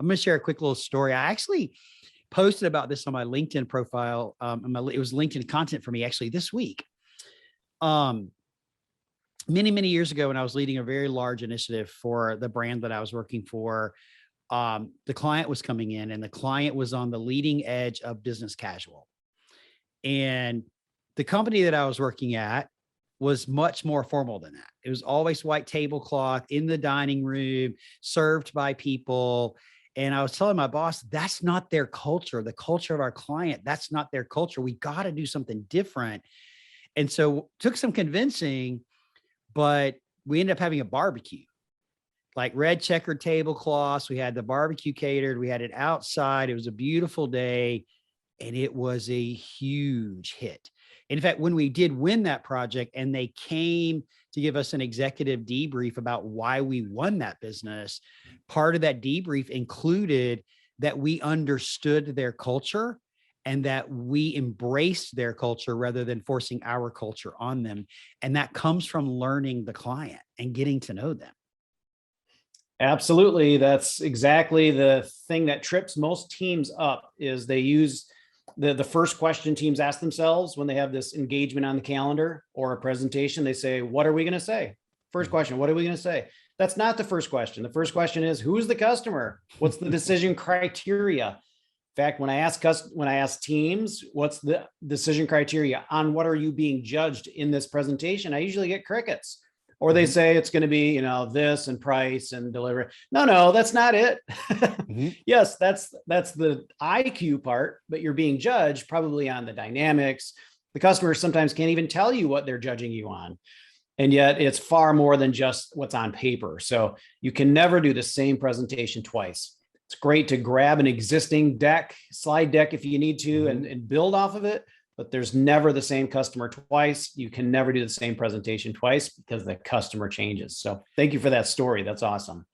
I'm going to share a quick little story. I actually posted about this on my LinkedIn profile. It was LinkedIn content for me actually this week. Many years ago when I was leading a very large initiative for the brand that I was working for, the client was coming in and the client was on the leading edge of business casual. And the company that I was working at was much more formal than that. It was always white tablecloth in the dining room, served by people. And I was telling my boss, that's not their culture. The culture of our client, that's not their culture. We got to do something different. And so took some convincing, but we ended up having a barbecue, like red checkered tablecloths. We had the barbecue catered. We had it outside. It was a beautiful day and it was a huge hit. In fact, when we did win that project and they came to give us an executive debrief about why we won that business, part of that debrief included that we understood their culture and that we embraced their culture rather than forcing our culture on them. And that comes from learning the client and getting to know them. Absolutely. That's exactly the thing that trips most teams up is they use the first question teams ask themselves when they have this engagement on the calendar or a presentation. They say, what are we going to say? First question, what are we going to say? That's not the first question. The first question is, who's the customer? What's the decision criteria? In fact, when I ask teams, what's the decision criteria on what are you being judged in this presentation, I usually get crickets. Or they say it's going to be, this and price and delivery. No, that's not it. Yes, that's the IQ part, but you're being judged probably on the dynamics. The customers sometimes can't even tell you what they're judging you on. And yet it's far more than just what's on paper. So you can never do the same presentation twice. It's great to grab an existing slide deck if you need to, and build off of it. But there's never the same customer twice. You can never do the same presentation twice because the customer changes. So thank you for that story. That's awesome.